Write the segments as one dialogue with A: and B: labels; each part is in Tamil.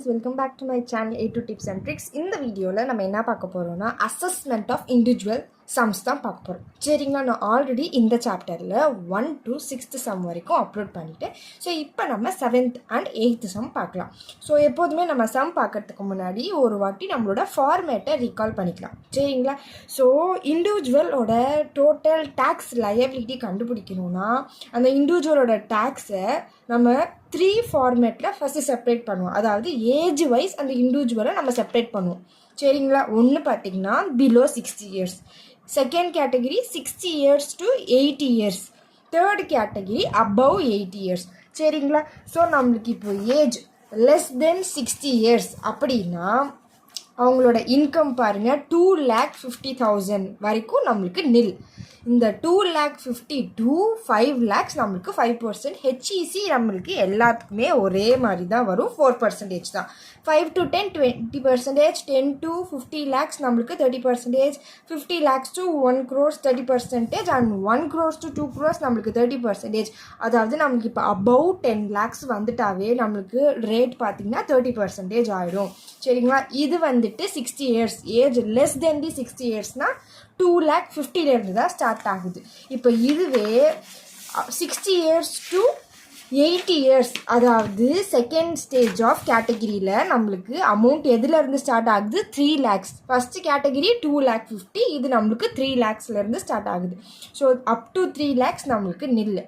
A: friends, welcome back to my channel A2 Tips and Tricks. இந்த வீடியோவில் நம்ம என்ன பார்க்க போகிறோம்னா அசஸ்மெண்ட் ஆஃப் இண்டிவிஜுவல் சம்ஸ் தான் பார்க்க போகிறோம். சரிங்களா, நான் ஆல்ரெடி இந்த சாப்டரில் 1 to 6th சம் வரைக்கும் அப்லோட் பண்ணிவிட்டேன். ஸோ இப்போ நம்ம 7th and 8th சம் பார்க்கலாம். ஸோ எப்போதுமே நம்ம சம் பார்க்கறதுக்கு முன்னாடி ஒரு வாட்டி நம்மளோட ஃபார்மேட்டை ரீகால் பண்ணிக்கலாம். சரிங்களா, ஸோ இண்டிவிஜுவலோட டோட்டல் டேக்ஸ் லயபிலிட்டி கண்டுபிடிக்கணும்னா அந்த இண்டிவிஜுவலோட டேக்ஸை நம்ம 3 ஃபார்மேட்டில் ஃபஸ்ட்டு செப்பரேட் பண்ணுவோம். அதாவது ஏஜ் வைஸ் அந்த இண்டிவிஜுவலை நம்ம செப்பரேட் பண்ணுவோம். சரிங்களா, ஒன்று பார்த்திங்கன்னா below 60 years, second category 60 years to 80 years, third category above 80 years. சரிங்களா, ஸோ நம்மளுக்கு இப்போ ஏஜ் லெஸ் தென் 60 years அப்படின்னா அவங்களோட இன்கம் பாருங்கள் 2,50,000 வரைக்கும் நம்மளுக்கு நில். இந்த 2,50,000 to 5 lakhs நம்மளுக்கு 5%. ஹெச்இசி நம்மளுக்கு எல்லாத்துக்குமே ஒரே மாதிரி தான் வரும், 4% தான். 5 to 10 20%, 10 to 50 lakhs நம்மளுக்கு 30%, 50 lakhs to 1 crore 30%, and 1 crore to 2 crores நம்மளுக்கு 30%. அதாவது நம்மளுக்கு இப்போ above 10 lakhs வந்துட்டாவே நம்மளுக்கு ரேட் பார்த்திங்கன்னா 30% ஆகிடும். சரிங்களா, இது வந்துட்டு 60 years, ஏஜ் லெஸ் தென் தி 60 yearsனால் 2,50,000 தான் ஸ்டார்ட் ஆகுது. இப்போ இதுவே 60 years to 80 years, அதாவது செகண்ட் ஸ்டேஜ் ஆஃப் கேட்டகிரியில் நம்மளுக்கு அமௌண்ட் எதுலேருந்து ஸ்டார்ட் ஆகுது? 3 lakhs. ஃபஸ்ட்டு கேட்டகிரி 2,50,000, இது நம்மளுக்கு 3 lakhsலேருந்து ஸ்டார்ட் ஆகுது. ஸோ அப் டு 3 lakhs நம்மளுக்கு நில்லு.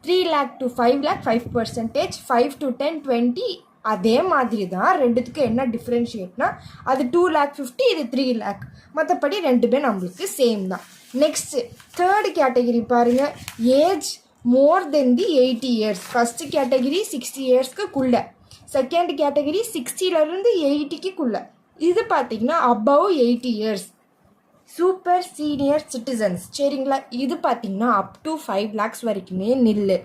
A: 3 lakh to 5 lakh 5%, 5 to 10 20. அதே மாதிரி தான் ரெண்டுத்துக்கு என்ன டிஃப்ரென்ஷியேட்னா அது 2,50,000, இது 3 lakh. மற்றபடி ரெண்டுமே நம்மளுக்கு சேம் தான். நெக்ஸ்ட்டு தேர்ட் கேட்டகிரி பாருங்கள், age more than the 80 years. First category 60 yearsக்குள்ளே, செகண்ட் கேட்டகிரி 60லேருந்து 80க்குள்ளே, இது பார்த்திங்கன்னா above 80 years, super senior citizens. சரிங்களா, இது பார்த்திங்கன்னா அப் டு 5 lakhs வரைக்குமே நில்லு.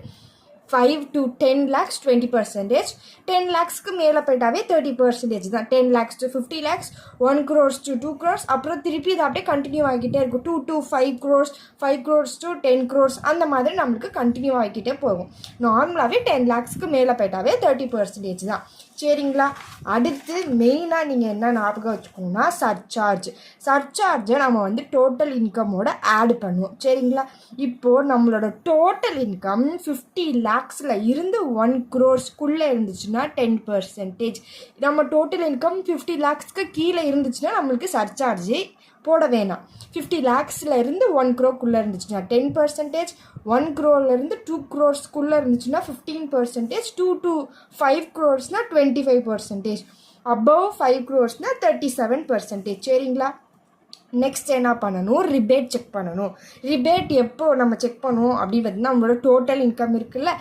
A: 5 to 10 lakhs 20%, 10 lakhsக்கு மேலே போயிட்டாவே 30% தான். 10 lakhs to 50 lakhs, 1 crores to 2 crores, அப்புறம் திருப்பி இது அப்படியே கண்டினியூ ஆகிக்கிட்டே இருக்கும். 2 to 5 crores, 5 crores to 10 crores, அந்த மாதிரி நம்மளுக்கு கண்டினியூ ஆகிக்கிட்டே போகும். நார்மலாகவே 10 lakhsக்கு மேலே போயிட்டாவே 30% தான். சரிங்களா, அடுத்து மெயினாக நீங்கள் என்ன ஞாபகம் வச்சுக்கோங்கன்னா சர்சார்ஜை நம்ம வந்து டோட்டல் இன்கமோட ஆட் பண்ணுவோம். சரிங்களா, இப்போது நம்மளோட டோட்டல் இன்கம் 50 lakhsல இருந்து 1 crores இருந்துச்சுன்னா 10%. நம்ம டோட்டல் இன்கம் 50 lakhsக்கு கீழே இருந்துச்சுன்னா நம்மளுக்கு சர்சார்ஜே போட வேணாம். 50 lakhsல இருந்து 1 crore இருந்துச்சுன்னா 10%, 1 crore 2 crores இருந்துச்சுன்னா 15%, 2 to 5 crores 25%, above 5 crores 37%. சரிங்களா, நெக்ஸ்ட் என்ன பண்ணணும்? ரிபேட் செக் பண்ணணும். ரிபேட் எப்போ நம்ம செக் பண்ணுவோம் அப்படின்னு பார்த்தீங்கன்னா நம்மளோட டோட்டல் இன்கம் இருக்குல்ல,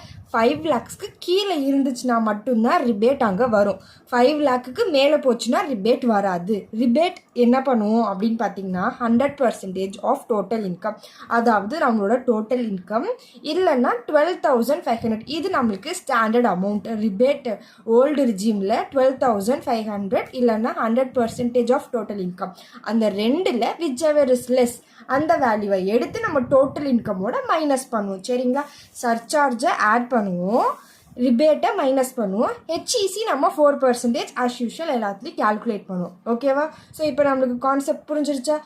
A: 5 lakhsக்கு கீழே இருந்துச்சுன்னா மட்டும்தான் ரிபேட் அங்கே வரும். 5 lakhக்கு மேலே போச்சுன்னா ரிபேட் வராது. ரிபேட் என்ன பண்ணுவோம் அப்படின்னு பார்த்தீங்கன்னா 100% ஆஃப் டோட்டல் இன்கம். அதாவது நம்மளோட டோட்டல் இன்கம் இல்லைன்னா 12,500, இது நம்மளுக்கு ஸ்டாண்டர்ட் அமௌண்ட். ரிபேட் ஓல்டு ரிஜிமில் 12,500 இல்லைன்னா 100% ஆஃப் டோட்டல் இன்கம். அந்த ரெண்டில் விச் எவர் இஸ் லெஸ் அந்த வேல்யூவை எடுத்து நம்ம டோட்டல் இன்கமோட மைனஸ் பண்ணுவோம். சரிங்களா, சர்சார்ஜை ஆட் பண்ணுவோம், ரிபேட்டை மைனஸ் பண்ணுவோம், ஹெச்இசி நம்ம 4% ஆஸ் யூஷுவல் எல்லாத்துலேயும் கேல்குலேட் பண்ணுவோம். ஓகேவா, ஸோ இப்போ நம்மளுக்கு கான்செப்ட் புரிஞ்சிருச்சா?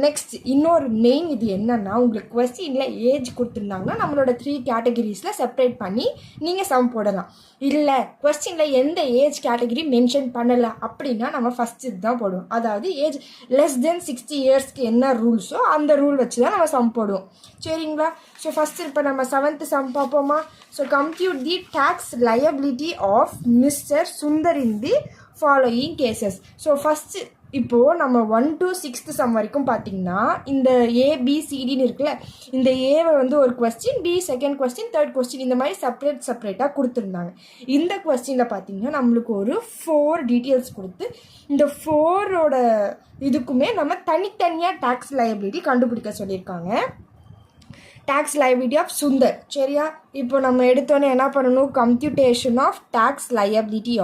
A: நெக்ஸ்ட் இன்னொரு மெயின் இது என்னென்னா, உங்களுக்கு கொஸ்டினில் ஏஜ் கொடுத்துருந்தாங்கன்னா நம்மளோட 3 கேட்டகிரிஸில் செப்பரேட் பண்ணி நீங்கள் சம் போடலாம். இல்லை கொஸ்டினில் எந்த ஏஜ் கேட்டகிரி மென்ஷன் பண்ணலை அப்படின்னா நம்ம ஃபஸ்ட் இது தான் போடுவோம். அதாவது ஏஜ் லெஸ் தென் 60 yearsக்கு என்ன ரூல்ஸோ அந்த ரூல் வச்சு தான் நம்ம சம் போடுவோம். சரிங்களா, ஸோ ஃபஸ்ட்டு இப்போ நம்ம 7th சம் பார்ப்போமா? So compute the tax liability of mister Sundar in the following cases. So first இப்போது நம்ம 1 to 6th சம் வரைக்கும் பார்த்திங்கன்னா இந்த ஏபிசிடின்னு இருக்குல்ல, இந்த ஏவை வந்து ஒரு question, B second question, third question, இந்த மாதிரி செப்பரேட்டாக கொடுத்துருந்தாங்க. இந்த கொஸ்டினில் பார்த்திங்கன்னா நம்மளுக்கு ஒரு 4 டீட்டெயில்ஸ் கொடுத்து இந்த 4ஓட இதுக்குமே நம்ம தனித்தனியாக டேக்ஸ் லயபிலிட்டி கண்டுபிடிக்க சொல்லியிருக்காங்க. Tax liability of Sundar. சரியா, இப்போ நம்ம எடுத்தோன்னே என்ன பண்ணணும்? Computation of tax liability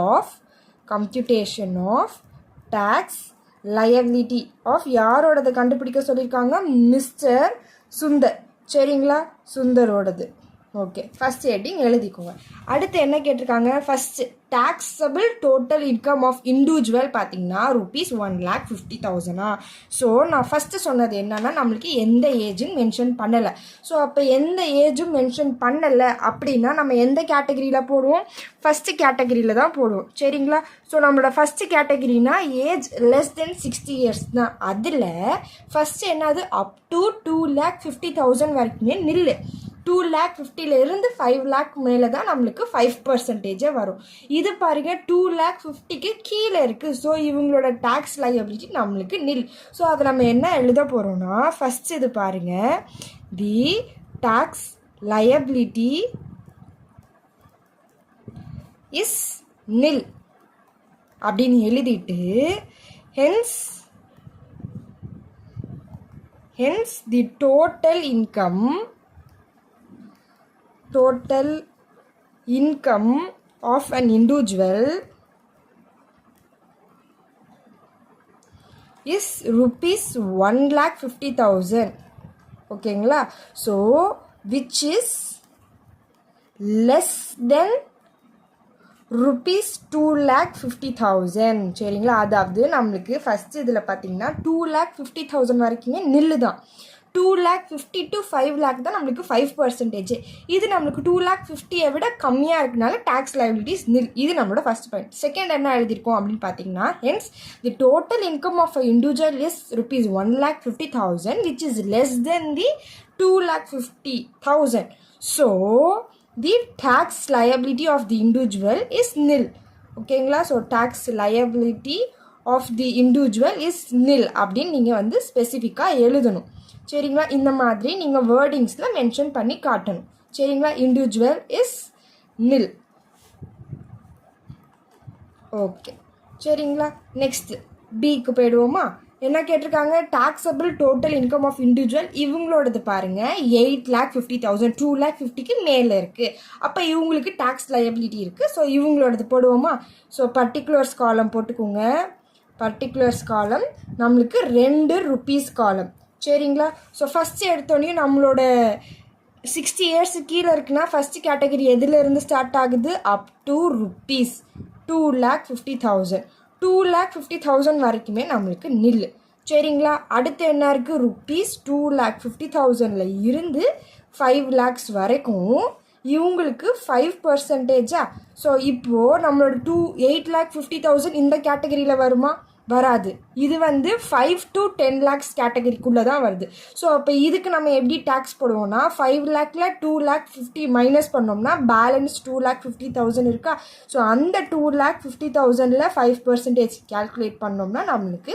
A: of யாரோடது கண்டுபிடிக்க சொல்லியிருக்காங்க? மிஸ்டர் சுந்தர். சரிங்களா, சுந்தரோடது. ஓகே, ஃபர்ஸ்ட் ஹெட்டிங் எழுதிக்கோங்க. அடுத்து என்ன கேட்டிருக்காங்க, first taxable total income of individual பார்த்தீங்கன்னா ₹1,50,000. ஸோ நான் ஃபஸ்ட்டு சொன்னது என்னன்னா நம்மளுக்கு எந்த ஏஜுன்னு மென்ஷன் பண்ணலை. ஸோ அப்போ எந்த ஏஜும் மென்ஷன் பண்ணலை அப்படின்னா நம்ம எந்த கேட்டகரியில் போடுவோம், ஃபஸ்ட்டு கேட்டகரியில் தான் போடுவோம். சரிங்களா? ஸோ நம்மளோட ஃபஸ்ட்டு கேட்டகரினா ஏஜ் லெஸ் தென் 60 years தான். அதில் ஃபஸ்ட்டு என்னது அப் டு 2,50,000 வரைக்குமே நில்லு. 2,50,000 5 lakh மேலே தான் நம்மளுக்கு 5% வரும். இது பாருங்க 2,50,000க்கு கீழே இருக்குது. ஸோ இவங்களோட டேக்ஸ் லையபிலிட்டி நம்மளுக்கு நில். ஸோ அதை நம்ம என்ன எழுத போகிறோம்னா ஃபஸ்ட் இது பாருங்க, தி டேக்ஸ் லயபிலிட்டி இஸ் நில் அப்படின்னு எழுதிட்டு hence the total income of an individual is ₹1,50,000. ஓகேங்களா? So which is less than ₹2,50,000. சரிங்களா? அதாவது நம்மளுக்கு ஃபஸ்ட்டு இதில் பார்த்தீங்கன்னா 2,50,000 வரைக்குமே நில்லு தான். 2,50,000 to 5 lakh தான் நம்மளுக்கு 5%. இது நம்மளுக்கு 2,50,000 விட கம்மியாக இருக்கனால டேக்ஸ் லைபிலிட்டிஸ் நில். இது நம்மளோட ஃபர்ஸ்ட் பாயிண்ட். செகண்ட் என்ன எழுதியிருக்கோம் அப்படின்னு பார்த்தீங்கன்னா hence the total income of an individual is ₹1,50,000 which is less than the 2,50,000. So the tax liability of the individual is nil. ஓகேங்களா? So tax liability of the individual is nil அப்படின்னு நீங்கள் வந்து ஸ்பெசிஃபிக்காக எழுதணும். சரிங்களா? இந்த மாதிரி நீங்கள் வேர்டிங்ஸில் மென்ஷன் பண்ணி காட்டணும். சரிங்களா? Individual is nil. ஓகே, சரிங்களா? நெக்ஸ்ட் பிக்கு போயிடுவோமா? என்ன கேட்டிருக்காங்க, taxable total income of individual. இவங்களோடது பாருங்க 8,50,000, 2,50,000க்கு மேலே இருக்குது. அப்போ இவங்களுக்கு டேக்ஸ் லயபிலிட்டி இருக்குது. ஸோ இவங்களோடது போடுவோமா? ஸோ பர்டிகுலர்ஸ் காலம் போட்டுக்கோங்க. பர்டிகுலர்ஸ் காலம் நம்மளுக்கு ₹2 காலம். சரிங்களா? ஸோ ஃபஸ்ட்டு எடுத்தோடனே நம்மளோட 60 years கீழே இருக்குன்னா ஃபஸ்ட்டு கேட்டகரி எதுலேருந்து ஸ்டார்ட் ஆகுது, அப் டு ₹2,50,000. 2,50,000 வரைக்குமே நம்மளுக்கு நில்லு. சரிங்களா? அடுத்து என்ன இருக்குது, ₹2,50,000 இருந்து 5 lakhs வரைக்கும் இவங்களுக்கு 5%. ஸோ இப்போது நம்மளோட 8,50,000 இந்த கேட்டகரியில் வருமா? வராது. இது வந்து 5 to 10 lakhs கேட்டகரிக்குள்ளே தான் வருது. ஸோ அப்போ இதுக்கு நம்ம எப்படி டேக்ஸ் போடுவோம்னா 5 lakhல 2,50,000 மைனஸ் பண்ணோம்னா பேலன்ஸ் 2,50,000 இருக்கா? ஸோ அந்த 2,50,000ல் 5% கேல்குலேட் பண்ணோம்னா நம்மளுக்கு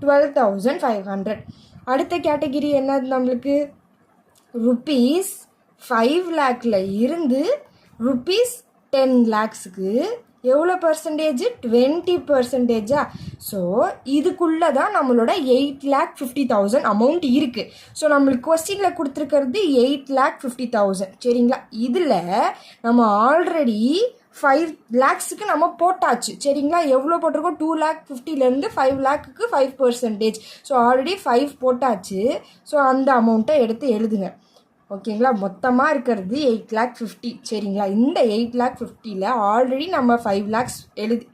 A: 12,500. அடுத்த கேட்டகிரி என்ன நம்மளுக்கு, ₹5 lakhல இருந்து ₹10 lakhsக்கு எவ்வளோ பர்சன்டேஜ், 20%. ஸோ இதுக்குள்ளே தான் நம்மளோட 8,50,000 அமௌண்ட் இருக்குது. ஸோ நம்மளுக்கு கொஸ்டினில் கொடுத்துருக்கிறது 8,50,000. சரிங்களா? இதில் நம்ம ஆல்ரெடி 5 lakhsக்கு நம்ம போட்டாச்சு. சரிங்களா? எவ்வளோ போட்டிருக்கோம், 2,50,000லேருந்து 5 lakhக்கு 5%. ஸோ ஆல்ரெடி 5 போட்டாச்சு. ஸோ அந்த அமௌண்ட்டை எடுத்து எழுதுங்க. ஓகேங்களா? மொத்தமாக இருக்கிறது 8,50,000. சரிங்களா? இந்த 8,50,000ல் ஆல்ரெடி நம்ம 5 lakhs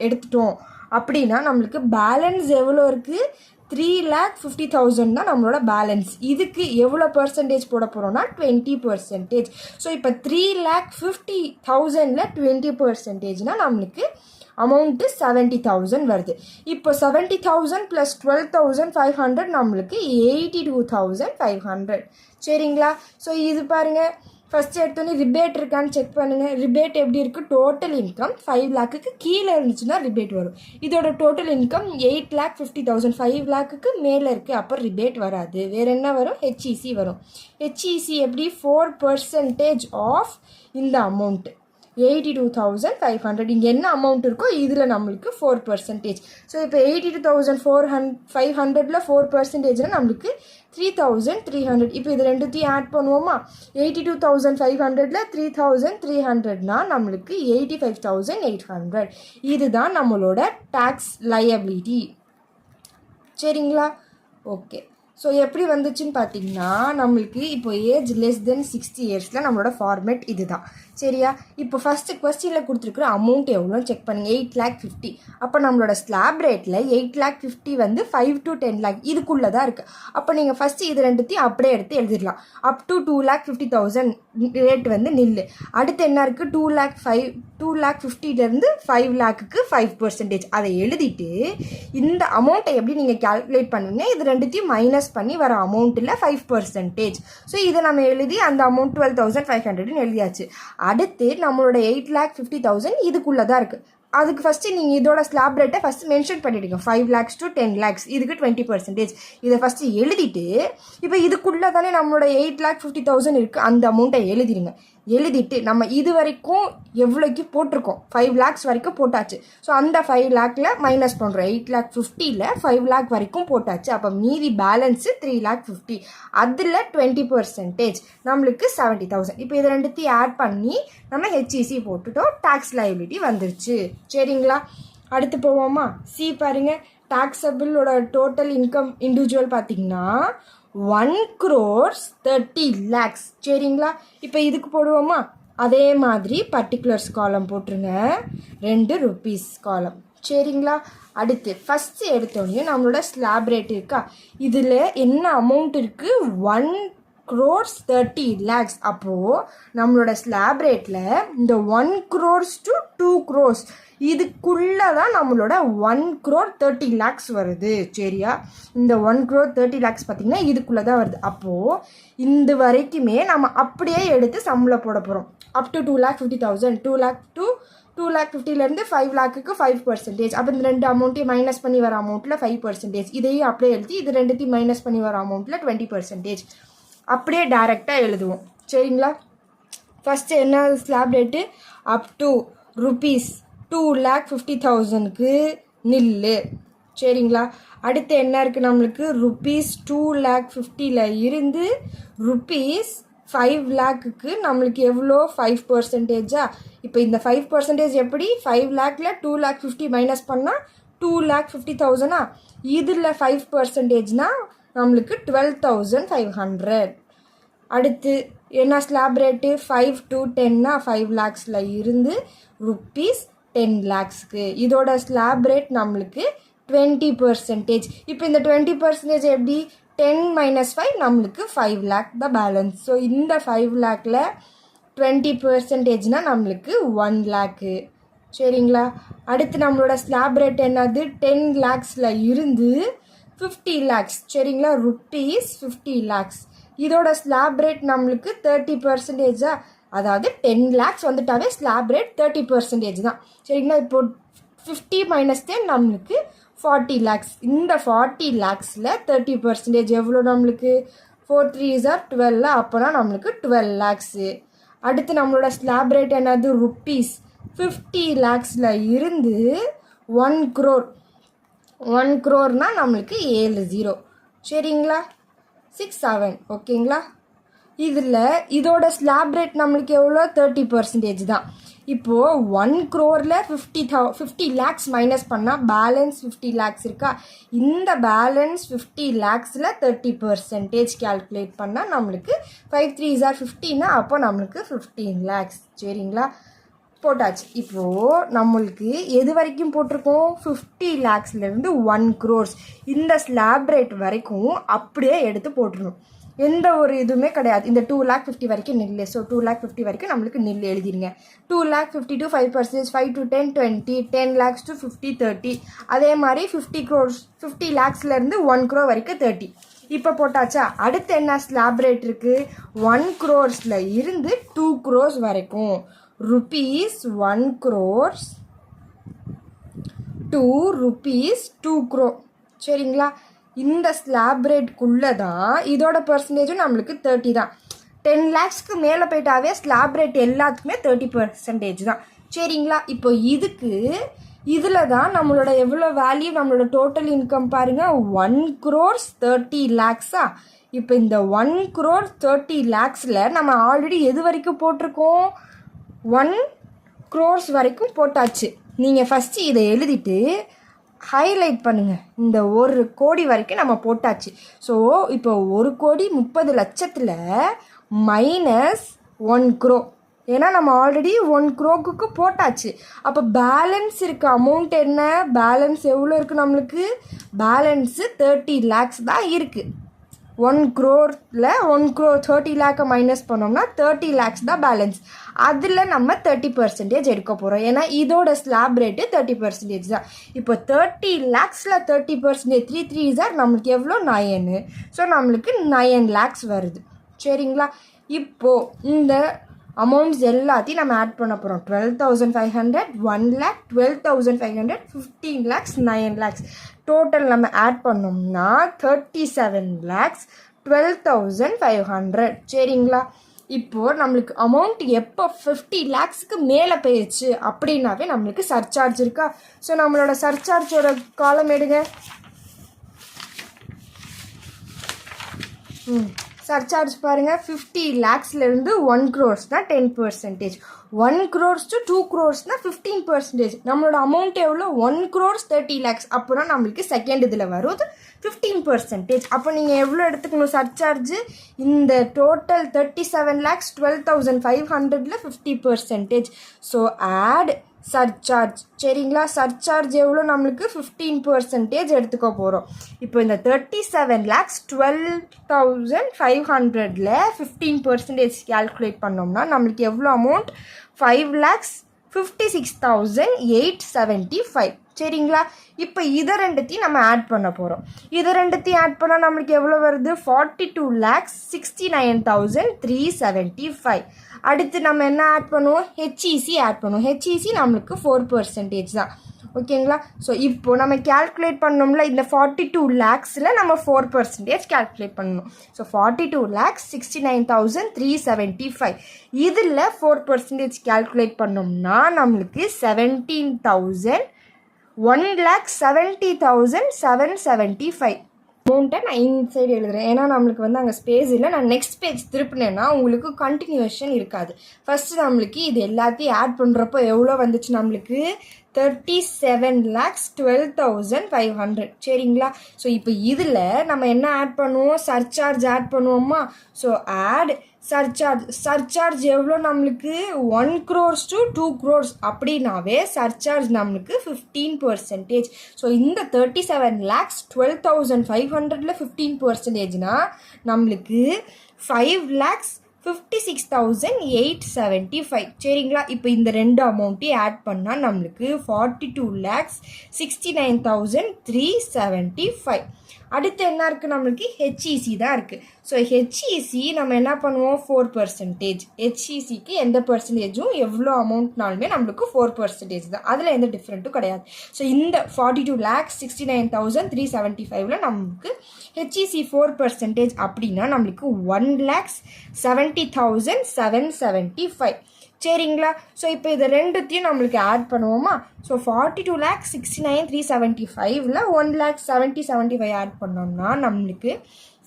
A: எடுத்துட்டோம் அப்படின்னா நம்மளுக்கு பேலன்ஸ் எவ்வளோ இருக்குது, 3,50,000 தான் நம்மளோட பேலன்ஸ். இதுக்கு எவ்வளோ பர்சன்டேஜ் போட போகிறோம்னா 20%. ஸோ இப்போ 3,50,000ல் 20%னால் நம்மளுக்கு அமௌண்ட்டு 70,000 வருது. இப்போ 70,000 + 12,500 நம்மளுக்கு 82,500. சரிங்களா? ஸோ இது பாருங்கள், ஃபஸ்ட்டு எடுத்தோன்னே ரிபேட் இருக்கான்னு செக் பண்ணுங்கள். ரிபேட் எப்படி இருக்குது, டோட்டல் இன்கம் 5 lakhக்கு கீழே இருந்துச்சுன்னா ரிபேட் வரும். இதோட டோட்டல் இன்கம் 8,50,000, 5 lakhக்கு மேலே இருக்குது, அப்போ ரிபேட் வராது. வேறு என்ன வரும், ஹெச்இசி வரும். ஹெச்இசி எப்படி, 4% ஆஃப் இந்த அமௌண்ட்டு 82,500. இங்கே என்ன அமௌண்ட் இருக்கோ இதில் நம்மளுக்கு 4%. ஸோ இப்போ 82,500ல் 4%னால் நம்மளுக்கு 3,300. இப்போ இது ரெண்டுத்தையும் ஆட் பண்ணுவோமா, 82,500ல் 3,300னால் நம்மளுக்கு 85,800. இதுதான் நம்மளோட டேக்ஸ் லயபிலிட்டி. சரிங்களா? ஓகே, ஸோ எப்படி வந்துச்சுன்னு பார்த்தீங்கன்னா நம்மளுக்கு இப்போ ஏஜ் லெஸ் தென் 60 இயர்ஸில் நம்மளோட ஃபார்மேட் இது தான் சரியா. இப்போ ஃபஸ்ட்டு கொஸ்டினில் கொடுத்துருக்குற அமௌண்ட் எவ்வளோன்னு செக் பண்ணுங்கள். 8,50,000. அப்போ நம்மளோட ஸ்லாப் ரேட்டில் 8,50,000 வந்து 5 to 10 lakh இதுக்குள்ளே தான் இருக்குது. அப்போ நீங்கள் ஃபஸ்ட்டு இது ரெண்டுத்தையும் அப்படியே எடுத்து எழுதிடலாம். அப் டு 2,50,000 ரேட் வந்து நில்லு. அடுத்து என்ன இருக்குது, 2,50,000 5 lakhக்கு 5%. அதை எழுதிட்டு இந்த அமௌண்ட்டை எப்படி நீங்கள் கால்குலேட் பண்ணுவீங்க, இது ரெண்டுத்தையும் மைனஸ் பண்ணி வர அமௌண்ட்டில் 5%. ஸோ இதை நம்ம எழுதி அந்த அமௌண்ட் 12,500 எழுதியாச்சு. அடுத்து நம்மளோட 8,50,000 இதுக்குள்ளே தான் இருக்குது. அதுக்கு ஃபஸ்ட்டு நீங்கள் இதோட ஸ்லாப் ரேட்டை ஃபஸ்ட்டு மென்ஷன் பண்ணிவிடுங்க. 5 lakhs to 10 lakhs இதுக்கு 20%. இதை ஃபஸ்ட்டு எழுதிட்டு இப்போ இதுக்குள்ளே தானே நம்மளோட 8,50,000 இருக்குது, அந்த அமௌண்ட்டை எழுதிடுங்க. எழுதிட்டு நம்ம இது வரைக்கும் எவ்வளோக்கு போட்டிருக்கோம், 5 lakhs வரைக்கும் போட்டாச்சு. ஸோ அந்த 5 lakhல மைனஸ் பண்ணுறோம். 8,50,000ல் 5 lakh வரைக்கும் போட்டாச்சு. அப்போ மீதி பேலன்ஸு 3,50,000. அதில் 20% நம்மளுக்கு 70,000. இப்போ இது ரெண்டுத்தையும் ஆட் பண்ணி நம்ம ஹெச்இசி போட்டுட்டோம். டேக்ஸ் லைபிலிட்டி வந்துருச்சு சரிங்களா. அடுத்து போவோமா. சி பாருங்கள், டாக்ஸபிளோட டோட்டல் இன்கம் இண்டிவிஜுவல் பார்த்தீங்கன்னா 1,30 lakhs சரிங்களா. இப்போ இதுக்கு போடுவோமா, அதே மாதிரி பர்டிகுலர்ஸ் காலம் போட்டுருங்க, 2 rupees காலம் சரிங்களா. அடுத்து ஃபஸ்ட்டு எடுத்தோடனே நம்மளோட ஸ்லாப் ரேட் இருக்கா, இதில் என்ன அமௌண்ட் இருக்குது, 1,30 lakhs. அப்போது நம்மளோட ஸ்லாப் ரேட்டில் இந்த 1 crores to 2 crores இதுக்குள்ளே தான் நம்மளோட 1,30 lakhs வருது சரியா. இந்த 1,30 lakhs பார்த்திங்கன்னா இதுக்குள்ளே தான் வருது. அப்போது இந்த வரைக்குமே நம்ம அப்படியே எடுத்து சம்மில் போட போகிறோம். Up to 2,50,000, 2,50,000 5 lakhக்கு 5%. அப்போ இந்த ரெண்டு அமௌண்ட்டையும் மைனஸ் பண்ணி வர அமௌண்ட்டில் 5%. இதையும் அப்படியே எழுதி இது ரெண்டுத்தையும் மைனஸ் பண்ணி வர அமௌண்ட்டில் 20%. அப்படியே டைரெக்டாக எழுதுவோம் சரிங்களா. ஃபஸ்ட்டு என்ன slab rate, up to rupees 2,50,000க்கு நில்லு சரிங்களா. அடுத்து என்ன இருக்குது நம்மளுக்கு, rupees 2,50,000ல் இருந்து rupees 5 lakhக்கு நம்மளுக்கு எவ்வளோ 5%. இப்போ இந்த 5% எப்படி, 5 lakhல 2,50,000 மைனஸ் பண்ணால் 2,50,000. இதில் 5%னா நம்மளுக்கு 12,500. அடுத்து என்ன ஸ்லாப் ரேட்டு, 5 to 10 5 lakhsல இருந்து rupees 10 lakhsக்கு. இதோட ஸ்லாப் ரேட் நம்மளுக்கு 20%. இப்போ இந்த 20% எப்படி, 10 minus 5 நம்மளுக்கு 5 lakh தான் பேலன்ஸ். ஸோ இந்த 5 lakhல 20%னா நம்மளுக்கு 1 lakh சரிங்களா. அடுத்து நம்மளோட ஸ்லாப் ரேட் என்னது, 10 lakhsல இருந்து 50 lakhs சரிங்களா, rupees 50 lakhs. இதோட ஸ்லாப் ரேட் நம்மளுக்கு 30%. அதாவது 10 lakhs வந்துட்டாவே ஸ்லாப் ரேட் 30% தான் சரிங்களா. இப்போ 50 minus 10 நம்மளுக்கு 40 lakhs. இந்த 40 lakhsல 30% எவ்வளோ நம்மளுக்கு, 4 3s are 12. அப்போனா நம்மளுக்கு 12 lakhs. அடுத்து நம்மளோட ஸ்லாப் ரேட் என்னது, rupees 50 lakhsல இருந்து 1 crore. 1 crore நம்மளுக்கு 7 சரிங்களா, 6 7 ஓகேங்களா. இதில் இதோட ஸ்லாப் ரேட் நம்மளுக்கு எவ்வளோ, 30% தான். இப்போது 1 crore 50 lakhs மைனஸ் பண்ணால் பேலன்ஸ் 50 lakhs இருக்கா. இந்த பேலன்ஸ் 50 lakhsல 30% கால்குலேட் பண்ணால் நம்மளுக்கு 5 3s are 15. அப்போ நம்மளுக்கு 15 lakhs சரிங்களா. போட்டாச்சு. இப்போது நம்மளுக்கு எது வரைக்கும் போட்டிருக்கோம், 50 lakhsலேருந்து 1 crores இந்த ஸ்லாப் ரேட் வரைக்கும் அப்படியே எடுத்து போட்டுருணும். எந்த ஒரு இதுவுமே கிடையாது. இந்த 2,50,000 வரைக்கும் நில்லு. ஸோ 2,50,000 வரைக்கும் நம்மளுக்கு நில்லு எழுதிருங்க. 2,50,000 to 5%, 5 to 10 20, 10 lakhs to 50 30. அதே மாதிரி 50 crores 50 lakhsலேருந்து 1 crore வரைக்கும் 30. இப்போ போட்டாச்சா. அடுத்து என்ன ஸ்லாப் ரேட் இருக்குது, 1 crores இருந்து 2 crores வரைக்கும் rupees 1 crores to rupees 2 crore சரிங்களா. இந்த ஸ்லாப் ரேட்குள்ளே தான் இதோட பர்சன்டேஜும் நம்மளுக்கு 30 தான். 10 lakhsக்கு மேலே போயிட்டாவே ஸ்லாப் ரேட் எல்லாத்துக்குமே 30% தான் சரிங்களா. இப்போ இதில் தான் நம்மளோட எவ்வளோ வேல்யூ, நம்மளோட டோட்டல் இன்கம் பாருங்கள், 1 crores 30 lakhs. இப்போ இந்த 1 crore 30 lakhsல நம்ம ஆல்ரெடி எது வரைக்கும் போட்டிருக்கோம், 1 crores வரைக்கும் போட்டாச்சு. நீங்கள் ஃபஸ்ட்டு இதை எழுதிட்டு ஹைலைட் பண்ணுங்கள். இந்த 1 கோடி வரைக்கும் நம்ம போட்டாச்சு. ஸோ இப்போ 1,30,00,000 மைனஸ் 1 crore. ஏன்னா நம்ம ஆல்ரெடி 1 crore போட்டாச்சு. அப்போ பேலன்ஸ் இருக்க அமௌண்ட் என்ன? பேலன்ஸ் எவ்வளோ இருக்குது நம்மளுக்கு? பேலன்ஸு 30 lakhs தான் இருக்குது. 1 crore 30 lakh மைனஸ் பண்ணோம்னா 30 lakhs தான் பேலன்ஸ். அதில் நம்ம 30% எடுக்க போகிறோம். ஏன்னா இதோட ஸ்லாப் ரேட்டு 30% தான். இப்போ 30 lakhs 30%, 3 3s நம்மளுக்கு எவ்வளோ? 9. ஸோ நம்மளுக்கு 9 lakhs வருது. சரிங்களா? இப்போது இந்த அமௌண்ட்ஸ் எல்லாத்தையும் நம்ம ஆட் பண்ண போகிறோம். 12,500, 1 lakh, 12,500, 15 lakhs, 9 lakhs. டோட்டல் நம்ம ஆட் பண்ணோம்னா 37 lakhs, 12,500. சரிங்களா? இப்போது நம்மளுக்கு அமௌண்ட் எப்போ 50 lakhsக்கு மேலே போயிடுச்சு அப்படின்னாவே நம்மளுக்கு சர்சார்ஜ் இருக்கா? ஸோ நம்மளோட சர்சார்ஜோட காலம் எடுங்க. சர்சார்ஜ் பாருங்கள். 50 lakhsலேருந்து 1 crore தான் 10%. 1 crore to 2 crore 15%. நம்மளோட அமௌண்ட் எவ்வளோ? 1 crore 30 lakhs. அப்போனா நம்மளுக்கு செகண்ட் இதில் வருது 15%. அப்போ நீங்கள் எவ்வளோ எடுத்துக்கணும் சர்சார்ஜு? இந்த டோட்டல் 37 lakhs 12,500ல் 50%. So add surcharge. சரிங்களா? சர்சார்ஜ் எவ்வளோ? நம்மளுக்கு 15% எடுத்துக்க போகிறோம். இப்போ இந்த 37 lakhs 12,500ல் 15% கால்குலேட் பண்ணோம்னா நம்மளுக்கு எவ்வளோ அமௌண்ட்? 5,56,875. சரிங்களா? இப்போ இதை ரெண்டுத்தையும் நம்ம ஆட் பண்ண போகிறோம். இதை ரெண்டுத்தையும் ஆட் பண்ணால் நம்மளுக்கு எவ்வளோ வருது? 42,69,375. அடுத்து நம்ம என்ன ஆட் பண்ணுவோம்? ஹெச்இசி ஆட் பண்ணுவோம். ஹெச்இசி நம்மளுக்கு 4% தான். ஓகேங்களா? ஸோ இப்போது நம்ம கேல்குலேட் பண்ணோம்ல, இந்த 42 lakhsல நம்ம 4% கேல்குலேட் பண்ணணும். So 42 lakhs 69,375. இதில் 4% கேல்குலேட் பண்ணோம்னா நம்மளுக்கு 1,70,775. அமௌண்ட்டை நான் இன்சைடு எழுதுகிறேன். ஏன்னா நம்மளுக்கு அங்கே ஸ்பேஸ் இல்லை. நான் நெக்ஸ்ட் பேஜ் திருப்பினேன்னா உங்களுக்கு கண்டினியூஷன் இருக்காது. ஃபஸ்ட்டு நம்மளுக்கு இது எல்லாத்தையும் ஆட் பண்ணுறப்போ எவ்வளோ வந்துச்சு? நம்மளுக்கு 37 lakhs 12,500. சரிங்களா? ஸோ இப்போ இதில் நம்ம என்ன ஆட் பண்ணுவோம்? சர்சார்ஜ் ஆட் பண்ணுவோமா? ஸோ ஆட் சர்சார்ஜ் எவ்வளோ நம்மளுக்கு? 1 crore to 2 crore அப்படின்னாவே சர்சார்ஜ் நம்மளுக்கு 15%. ஸோ இந்த 37 lakhs 12,500ல் 15%னா நம்மளுக்கு 5,56,875. சரிங்களா? இப்போ இந்த ரெண்டு அமௌண்ட்டையும் ஆட் பண்ணால் நம்மளுக்கு 42 lakhs 69,375. அடுத்து என்ன இருக்குது? நம்மளுக்கு ஹெச்இசி தான் இருக்குது. ஸோ ஹெச்இசி நம்ம என்ன பண்ணுவோம்? 4%. ஹெச்இசிக்கு எந்த பர்சன்டேஜும் எவ்வளோ அமௌண்ட்னாலுமே நம்மளுக்கு 4% தான். அதில் எந்த டிஃப்ரெண்ட்டும் கிடையாது. ஸோ இந்த 42 lakhs 69,375ல் நம்மளுக்கு ஹெச்இசி 4% அப்படின்னா நம்மளுக்கு 1,70,775. சரிங்களா? ஸோ இப்போ இது ரெண்டுத்தையும் நம்மளுக்கு ஆட் பண்ணுவோமா? ஸோ 42 lakhs 69,375ல் 1,70,775 ஆட் பண்ணோம்னா நம்மளுக்கு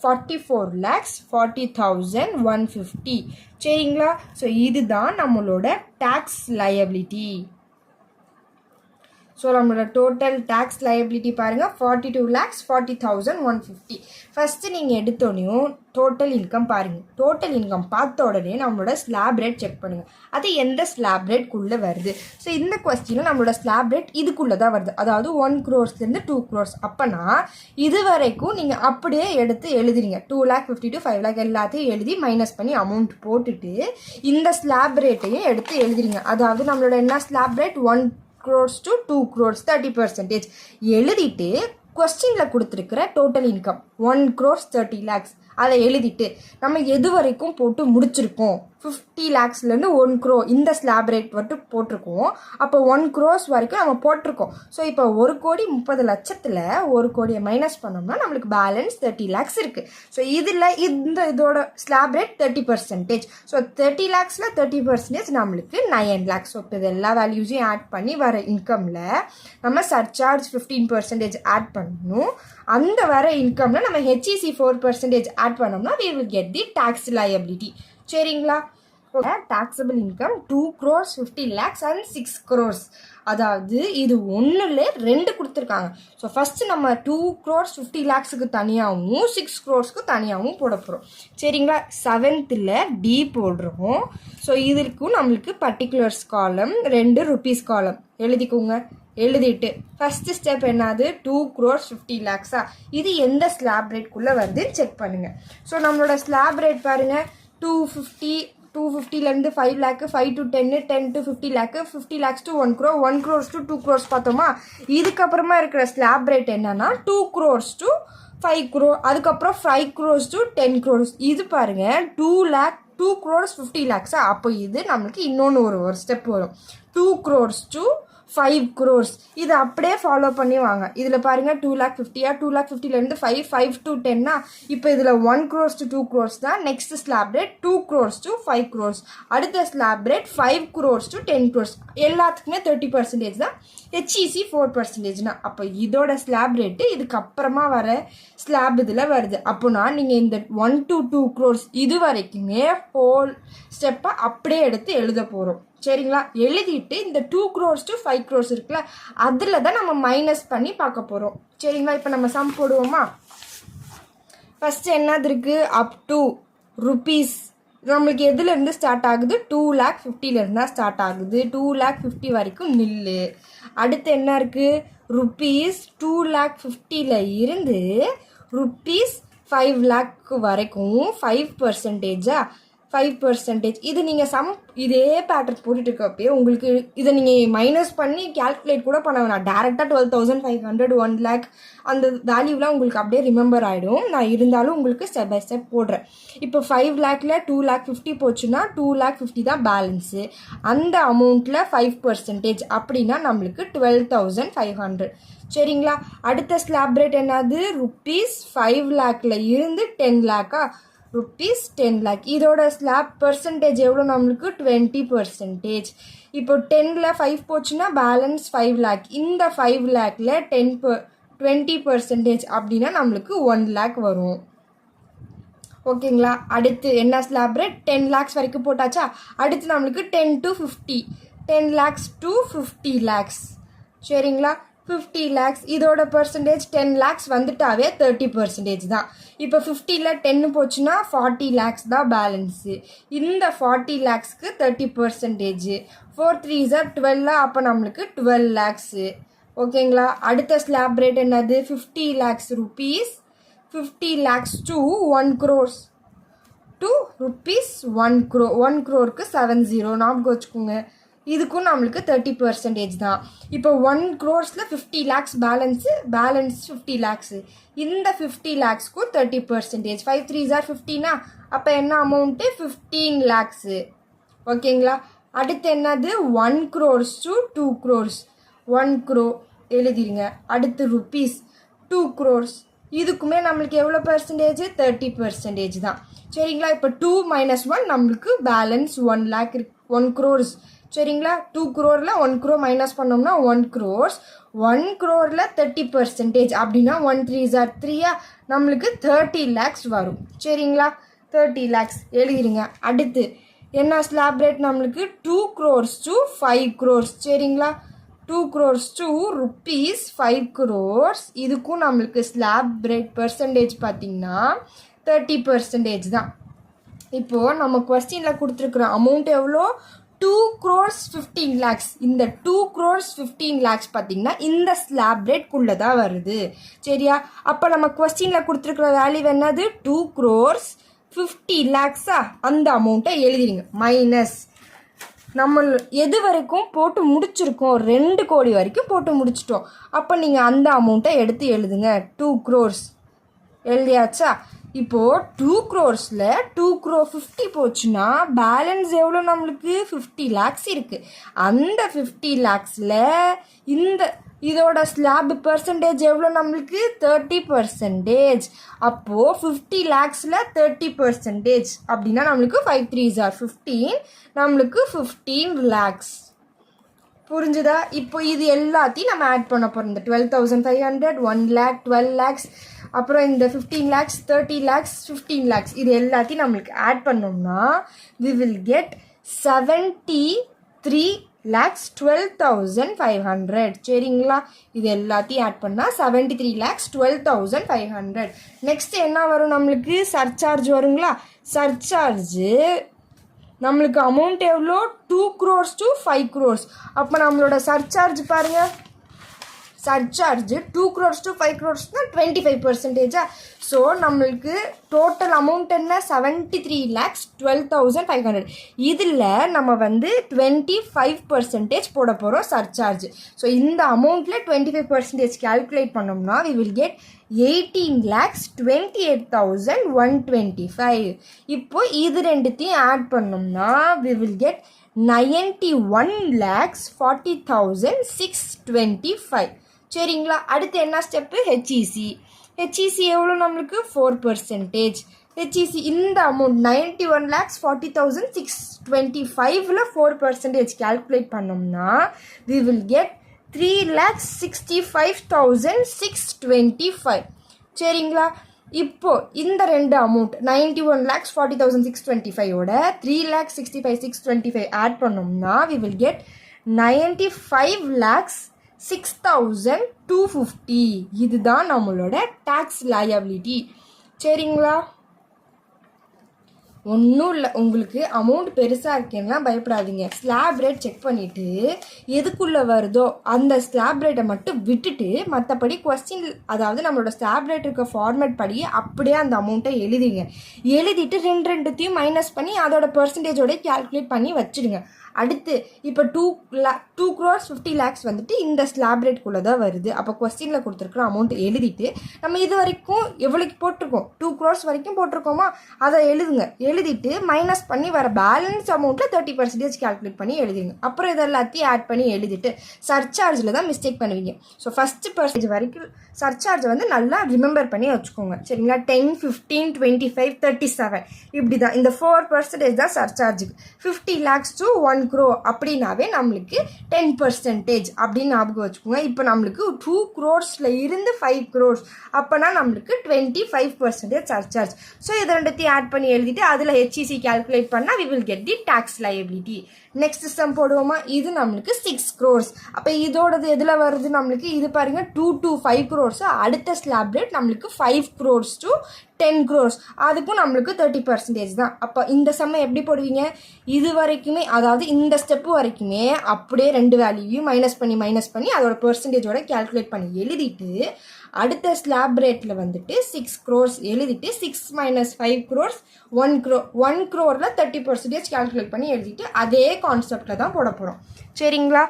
A: 44 lakhs 40,150. சரிங்களா? ஸோ இதுதான் நம்மளோட டேக்ஸ் லயபிலிட்டி. ஸோ நம்மளோட டோட்டல் டேக்ஸ் லயபிலிட்டி பாருங்கள், 42 lakhs 40,150. ஃபஸ்ட்டு நீங்கள் எடுத்தோடனையும் டோட்டல் இன்கம் பாருங்கள். டோட்டல் இன்கம் பார்த்த உடனே நம்மளோட ஸ்லாப் ரேட் செக் பண்ணுங்கள். அது எந்த ஸ்லாப் ரேட்குள்ளே வருது? ஸோ இந்த கொஸ்டினில் நம்மளோட ஸ்லாப் ரேட் இதுக்குள்ளே தான் வருது. அதாவது 1 crore-லேருந்து 2 crore. அப்போனா இது வரைக்கும் நீங்கள் அப்படியே எடுத்து எழுதுறீங்க. 2 lakh 52 5 lakh எல்லாத்தையும் எழுதி மைனஸ் பண்ணி அமௌண்ட் போட்டுட்டு இந்த ஸ்லாப் ரேட்டையும் எடுத்து எழுதுறீங்க. அதாவது நம்மளோட என்ன slab rate? 1 crore to 2 crore 30% எழுதிட்டு கொஸ்டினில் கொடுத்துருக்கிற டோட்டல் இன்கம் 1 crore 30 lakhs அதை எழுதிட்டு நம்ம எது வரைக்கும் போட்டு முடிச்சிருக்கோம்? 50 lakhsலேருந்து 1 crore இந்த ஸ்லாப் ரேட் மட்டும் போட்டிருக்கோம். அப்போ 1 crore வரைக்கும் நம்ம போட்டிருக்கோம். ஸோ இப்போ 1,30,00,000ல் 1 crore மைனஸ் பண்ணோம்னா நம்மளுக்கு பேலன்ஸ் 30 lakhs இருக்குது. ஸோ இதில் இதோட ஸ்லாப் ரேட் 30%. ஸோ 30 lakhsல 30% நம்மளுக்கு 9 lakhs. ஸோ இப்போ இது எல்லா வேல்யூஸையும் ஆட் பண்ணி வர இன்கமில் நம்ம சர்சார்ஜ் 15% ஆட் பண்ணணும். அந்த வர இன்கமில் நம்ம ஹெச்இசி 4% ஆட் பண்ணோம்னா we will get the tax liability. சரிங்களா? taxable income 2 crores 50 lakhs and 6 crores. அதாவது இது ஒன்றுல ரெண்டு கொடுத்துருக்காங்க. ஸோ ஃபஸ்ட்டு நம்ம 2 crores 50 lakhsக்கு தனியாகவும் 6 crores தனியாகவும் போட போகிறோம். சரிங்களா? 7th டி போடுறோம். ஸோ இதற்கும் நம்மளுக்கு பர்டிகுலர்ஸ் காலம் 2 rupees காலம் எழுதிக்கோங்க. எழுதிட்டு ஃபஸ்ட்டு ஸ்டெப் என்னது 2 crores 50 lakhsா இது எந்த ஸ்லாப் ரேட்குள்ளே வருதுன்னு செக் பண்ணுங்கள். ஸோ நம்மளோட ஸ்லாப் ரேட் பாருங்கள் 250லேருந்து 5 lakh, 5 to 10, 10 to 50 lakh, 50 lakhs to 1 crore, 1 crores to 2 crores பார்த்தோமா. இதுக்கப்புறமா இருக்கிற ஸ்லாப் ரேட் என்னன்னா 2 crores to 5 crore, அதுக்கப்புறம் 5 crores to 10 crores. இது பாருங்க 2 crores 50 lakhsா. அப்போ இது நம்மளுக்கு இன்னொன்று ஒரு ஸ்டெப் வரும் 2 crores to 5 crores. இது அப்படியே ஃபாலோ பண்ணி வாங்க. இதில் பாருங்கள் 2,50,000, 2,50,000லேருந்து 5 to 10. இப்போ இதில் 1 crores to 2 crores தான் next slab rate. 2 crores to 5 crores. அடுத்த slab rate 5 crores to 10 crores. எல்லாத்துக்குமே 30% தான். ஹெச்இசி 4%. அப்போ இதோட ஸ்லாப் ரேட்டு இதுக்கப்புறமா வர ஸ்லாப் இதில் வருது. அப்போனா நீங்கள் இந்த 1 to 2 crores இது வரைக்குமே ஹோல் ஸ்டெப்பை அப்படியே எடுத்து எழுத போகிறோம். சரிங்களா? எழுதிட்டு இந்த 2 crores to 5 crores இருக்குல்ல அதில் தான் நம்ம மைனஸ் பண்ணி பார்க்க போகிறோம். சரிங்களா? இப்போ நம்ம சம் போடுவோமா? ஃபஸ்ட்டு என்னது இருக்குது? அப் டு rupees நம்மளுக்கு எதுலேருந்து ஸ்டார்ட் ஆகுது? 2,50,000 தான் ஸ்டார்ட் ஆகுது. 2,50,000 வரைக்கும் நில்லு. அடுத்து என்ன இருக்குது? rupees 2,50,000 இருந்து rupees 5 lakh வரைக்கும் 5%. 5%. இது நீங்கள் இதே பேட்டர்ன் போட்டுட்டு இருக்கப்பே உங்களுக்கு இதை நீங்கள் மைனஸ் பண்ணி கேல்குலேட் கூட பண்ண வேணாம். டேரெக்டாக 12,500, 1 lakh அந்த வேல்யூலாம் உங்களுக்கு அப்படியே ரிமெம்பர் ஆகிடும். நான் இருந்தாலும் உங்களுக்கு ஸ்டெப் பை ஸ்டெப் போடுறேன். இப்போ 5 lakhல 2,50,000 போச்சுன்னா 2,50,000 தான் பேலன்ஸு. அந்த அமௌண்ட்டில் 5% அப்படின்னா நம்மளுக்கு 12,500. சரிங்களா? அடுத்த ஸ்லாப் ரேட் என்னது? rupees 5 lakhல இருந்து 10 lakh rupees 10 lakh. இதோட ஸ்லாப் பர்சன்டேஜ் எவ்வளோ நம்மளுக்கு? 20%. இப்போ 10ல் 5 போச்சுன்னா பேலன்ஸ் 5 lakh. இந்த 5 lakhல 20% அப்படின்னா நம்மளுக்கு 1 lakh வரும். ஓகேங்களா? அடுத்து என்ன ஸ்லாப் ரேட்? 10 lakhs வரைக்கும் போட்டாச்சா? அடுத்து நம்மளுக்கு 10 to 50, 10 lakhs to 50 lakhs. சரிங்களா? 50 lakhs இதோட பர்சன்டேஜ் 10 lakhs வந்துட்டாவே 30% தான். இப்போ 50ல் 10 போச்சுன்னா 40 lakhs தான் பேலன்ஸு. இந்த 40 lakhsக்கு 30%. 4 3s are 12. அப்போ நம்மளுக்கு 12 lakhs. ஓகேங்களா? அடுத்த ஸ்லாப் ரேட் என்னது? 50 lakhs rupees, 50 lakhs to 1 crores to rupees 1 crore. 1 crore 70 ஞாபகம் வச்சுக்கோங்க. இதுக்கும் நம்மளுக்கு 30% தான். இப்போ 1 crores 50 lakhs பேலன்ஸ் 50 lakhs. இந்த 50 lakhsக்கும் 30%. 5 3s are 15. அப்போ என்ன அமௌண்ட்டு? 15 lakhs. ஓகேங்களா? அடுத்து என்னது? 1 crores to 2 crores. 1 crore எழுதிருங்க. அடுத்து rupees 2 crores. இதுக்குமே நம்மளுக்கு எவ்வளோ பர்சன்டேஜ்? 30% தான். சரிங்களா? இப்போ 2 minus 1 நம்மளுக்கு பேலன்ஸ் 1 lakh 1 crores. சரிங்களா? 2 crore 1 crore மைனஸ் பண்ணோம்னா 1 crores. 1 crore 30% அப்படின்னா 1 3s are 3. நம்மளுக்கு 30 lakhs வரும். சரிங்களா? 30 lakhs எழுதிருங்க. அடுத்து என்ன ஸ்லாப் ரேட் நம்மளுக்கு? 2 crores to 5 crores. சரிங்களா? 2 crores to rupees 5 crores. இதுக்கும் நம்மளுக்கு ஸ்லாப் ரேட் பர்சன்டேஜ் பார்த்தீங்கன்னா 30% தான். இப்போது நம்ம கொஸ்டினில் கொடுத்துருக்குற அமௌண்ட் எவ்வளோ? 2 crores 15 lakhs. இந்த 2 crores 15 lakhs பார்த்தீங்கன்னா இந்த ஸ்லாப் ரேட்குள்ளே தான் வருது. சரியா? அப்போ நம்ம கொஸ்டினில் கொடுத்துருக்குற வேல்யூ என்னது? 2 crores 50 lakhsா? அந்த அமௌண்ட்டை எழுதிடுங்க. மைனஸ் நம்ம எது வரைக்கும் போட்டு முடிச்சிருக்கோம்? 2 கோடி வரைக்கும் போட்டு முடிச்சிட்டோம். அப்போ நீங்கள் அந்த அமௌண்ட்டை எடுத்து எழுதுங்க. 2 crores எழுதியாச்சா? இப்போது 2 crores 2 crore 50 போச்சுன்னா பேலன்ஸ் எவ்வளோ நம்மளுக்கு? 50 lakhs இருக்குது. அந்த 50 lakhsல இதோட ஸ்லாப் பர்சன்டேஜ் எவ்வளோ நம்மளுக்கு? 30%. அப்போது 50 lakhsல 30% அப்படின்னா நம்மளுக்கு 5 3s are 15. நம்மளுக்கு 15 lakhs. புரிஞ்சுதா? இப்போ இது எல்லாத்தையும் நம்ம ஆட் பண்ண போகிறோம். இந்த 12,500, 1 lakh, 12 lakhs, அப்புறம் இந்த 15 lakhs 30 lakhs 15 lakhs இது எல்லாத்தையும் நம்மளுக்கு ஆட் பண்ணோம்னா we will get 73 lakhs 12,500. சரிங்களா, இது எல்லாத்தையும் ஆட் பண்ணால் 73 lakhs 12,500. நெக்ஸ்ட் என்ன வரும், நம்மளுக்கு சர்சார்ஜ் வருங்களா. சர்சார்ஜு நம்மளுக்கு அமௌண்ட் எவ்வளோ, 2 crores to 5 crores. அப்போ நம்மளோட சர்சார்ஜ் பாருங்கள், சர்சார்ஜ் 2 crores to 5 crores தான் 25%. ஸோ நம்மளுக்கு டோட்டல் அமௌண்ட் என்ன, 73 lakhs 12,500. இதில் நம்ம வந்து 25% போட போகிறோம் சர்சார்ஜ். ஸோ இந்த அமௌண்ட்டில் 25% கால்குலேட் பண்ணோம்னா we will get 18 lakhs 28,125. இப்போ இது ரெண்டுத்தையும் ஆட் பண்ணோம்னா we will get 91 lakhs 40,625. சரிங்களா, அடுத்து என்ன ஸ்டெப்பு, ஹெச்இசி எவ்வளோ நம்மளுக்கு 4%. ஹெச்இசி இந்த அமௌண்ட் 91 lakhs 40,625ல் 4% கால்குலேட் பண்ணோம்னா we will get 3 lakhs 65,625. சரிங்களா, இப்போ இந்த ரெண்டு அமௌண்ட் 91 lakhs 40,625ஓட 3 lakhs 65,625 ஆட் பண்ணோம்னா we will get 95 lakhs 6,250. இதுதான் நம்மளோட டேக்ஸ் லயபிலிட்டி. சரிங்களா, ஒன்றும் இல்லை, உங்களுக்கு அமௌண்ட் பெருசாக இருக்கேன்னா பயப்படாதீங்க. ஸ்லாப் ரேட் செக் பண்ணிவிட்டு எதுக்குள்ளே வருதோ அந்த ஸ்லாப் ரேட்டை மட்டும் விட்டுட்டு மற்றபடி கொஸ்டின், அதாவது நம்மளோட ஸ்லாப் ரேட் இருக்க ஃபார்மேட் படி அப்படியே அந்த அமௌண்ட்டை எழுதிட்டு ரெண்டுத்தையும் மைனஸ் பண்ணி அதோட பெர்சன்டேஜோட கால்குலேட் பண்ணி வச்சுடுங்க. அடுத்து இப்போ 2 crores 50 lakhs வந்துட்டு இந்த ஸ்லாப் ரேட்குள்ளே தான் வருது. அப்போ கொஸ்டினில் கொடுத்துருக்குற அமௌண்ட் எழுதிட்டு நம்ம இது வரைக்கும் எவ்வளோக்கு போட்டிருக்கோம், 2 crores வரைக்கும் போட்டிருக்கோமா, அதை எழுதிட்டு மைனஸ் பண்ணி வர பேலன்ஸ் அமௌண்ட்டில் 30% கால்குலேட் பண்ணி எழுதிங்க. அப்புறம் இது எல்லாத்தையும் ஆட் பண்ணி எழுதிட்டு சர்சார்ஜில் தான் மிஸ்டேக் பண்ணுவீங்க. ஸோ ஃபஸ்ட்டு பர்சன்டேஜ் வரைக்கும் சர்சார்ஜை வந்து நல்லா ரிமெம்பர் பண்ணி வச்சுக்கோங்க. சரிங்களா, 10, 15, 25, 37 இப்படி தான். இந்த 4% தான் சர்சார்ஜுக்கு. 50 lakhs to 1 crore அப்படின்னாவே நம்மளுக்கு 10% அப்படின்னு ஞாபகம் வச்சுக்கோங்க. இப்போ நம்மளுக்கு 2 crores இருந்து 5 crores அப்போனா நம்மளுக்கு 25% சர்சார்ஜ். ஸோ இதை ரெண்டுத்தையும் ஆட் பண்ணி எழுதிட்டு அதில் ஹெச்இசி கால்குலேட் பண்ணால் we will get the tax liability. Next sum போடுவோமா, இது நம்மளுக்கு 6 crores. அப்போ இதோடது எதில் வருது நம்மளுக்கு, இது பாருங்கள் 2 to 5 crores. அடுத்த ஸ்லாப் ரேட் நம்மளுக்கு 5 crores to 10 crores. அதுக்கும் நம்மளுக்கு 30% தான். அப்போ இந்த சம்மை எப்படி போடுவீங்க, இது வரைக்குமே அதாவது இந்த ஸ்டெப்பு வரைக்குமே அப்படியே ரெண்டு வேல்யூவையும் மைனஸ் பண்ணி அதோட பெர்சன்டேஜோட கால்குலேட் பண்ணி எழுதிட்டு அடுத்த ஸ்லாப் ரேட்டில் வந்துட்டு 6 crores எழுதிட்டு 6 minus 5 crores 1 crore 1 crore 30% calculate பண்ணி எழுதிட்டு அதே கான்செப்டில் தான் போட போகிறோம். சரிங்களா,